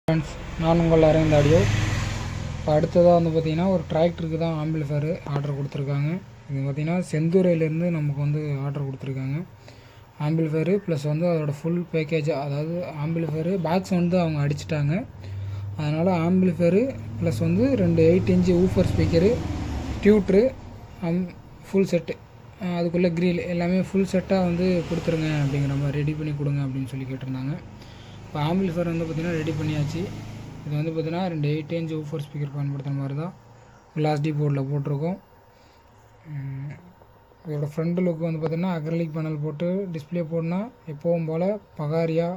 Friends, நான் உங்கள் Aravind audio. இப்போ அடுத்ததாக வந்து பார்த்திங்கன்னா ஒரு டிராக்டருக்கு தான் ஆம்பிளிஃபயரு ஆர்டர் கொடுத்துருக்காங்க. இது பார்த்திங்கன்னா செந்துறையிலேருந்து நமக்கு வந்து ஆர்டர் கொடுத்துருக்காங்க. ஆம்பிளிஃபயரு ப்ளஸ் வந்து அதோட ஃபுல் பேக்கேஜாக, அதாவது ஆம்பிளிஃபயரு பாக்ஸ் வந்து அவங்க அடிச்சிட்டாங்க. அதனால் ஆம்பிளிஃபயரு ப்ளஸ் வந்து 2 8 inch woofer speaker, டியூட்ரு, full set, அதுக்குள்ளே க்ரீல் எல்லாமே ஃபுல் செட்டாக வந்து கொடுத்துருங்க அப்படிங்கிற மாதிரி ரெடி பண்ணி கொடுங்க அப்படின்னு சொல்லி கேட்டிருந்தாங்க. இப்போ ஆம்பிளிஃபயர் வந்து பார்த்திங்கன்னா ரெடி பண்ணியாச்சு. இது வந்து பார்த்திங்கன்னா 2 8 இன்ச் ஊஃபர் ஸ்பீக்கர் பயன்படுத்துகிற மாதிரி தான் கிளாஸ் டி போர்டில் போட்டிருக்கோம். இதோட ஃப்ரண்ட் லுக் வந்து பார்த்திங்கன்னா அக்ரலிக் பேனல் போட்டு டிஸ்பிளே போர்டுனா எப்போவும் போல் பகாரியா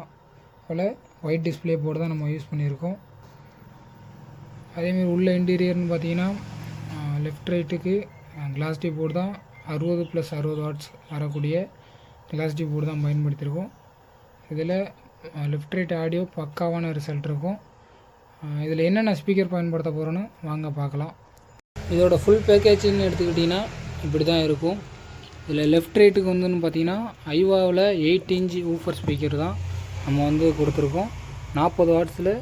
போல் ஒயிட் டிஸ்பிளே போர்டு தான் நம்ம யூஸ் பண்ணியிருக்கோம். அதேமாரி உள்ள இன்டீரியர்னு பார்த்திங்கன்னா லெஃப்ட் ரைட்டுக்கு கிளாஸ் டி போர்டு தான் 60+60 வாட்ஸ் வரக்கூடிய கிளாஸ் டி போர்டு தான் பயன்படுத்தியிருக்கோம். இதில் லெஃப்ட் ரைட் ஆடியோ பக்காவான ரிசல்ட் இருக்கும். இதில் என்னென்ன ஸ்பீக்கர் பயன்படுத்த போகிறோன்னு வாங்க பார்க்கலாம். இதோட ஃபுல் பேக்கேஜின்னு எடுத்துக்கிட்டிங்கன்னா இப்படி தான் இருக்கும். இதில் லெஃப்ட் ரைட்டுக்கு வந்துன்னு பார்த்தீங்கன்னா ஐவாவில் 8 இன்ச் ஊஃபர் ஸ்பீக்கர் தான் நம்ம வந்து கொடுத்துருக்கோம். 40 வாட்ஸில்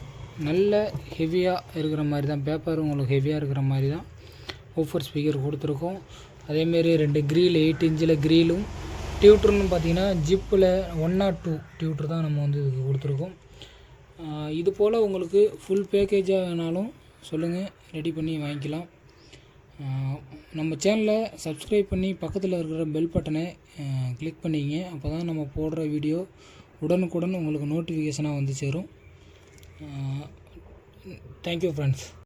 நல்ல ஹெவியாக இருக்கிற மாதிரி தான், பேப்பர் உங்களுக்கு ஹெவியாக இருக்கிற மாதிரி தான் ஊஃபர் ஸ்பீக்கர் கொடுத்துருக்கோம். அதேமாரி 2 க்ரீல் 8 இன்ச்சில் க்ரீலும், டியூட்டர்னு பார்த்தீங்கன்னா ஜிப்பில் 102 டியூட்டர் தான் நம்ம வந்து இதுக்கு கொடுத்துருக்கோம். இது போல் உங்களுக்கு ஃபுல் பேக்கேஜாக வேணாலும் சொல்லுங்கள், ரெடி பண்ணி வாங்கிக்கலாம். நம்ம சேனலை சப்ஸ்கிரைப் பண்ணி பக்கத்தில் இருக்கிற பெல் பட்டனை கிளிக் பண்ணிங்க. அப்போ தான் நம்ம போடுற வீடியோ உடனுக்குடன் உங்களுக்கு நோட்டிஃபிகேஷனாக வந்து சேரும். Thank you friends.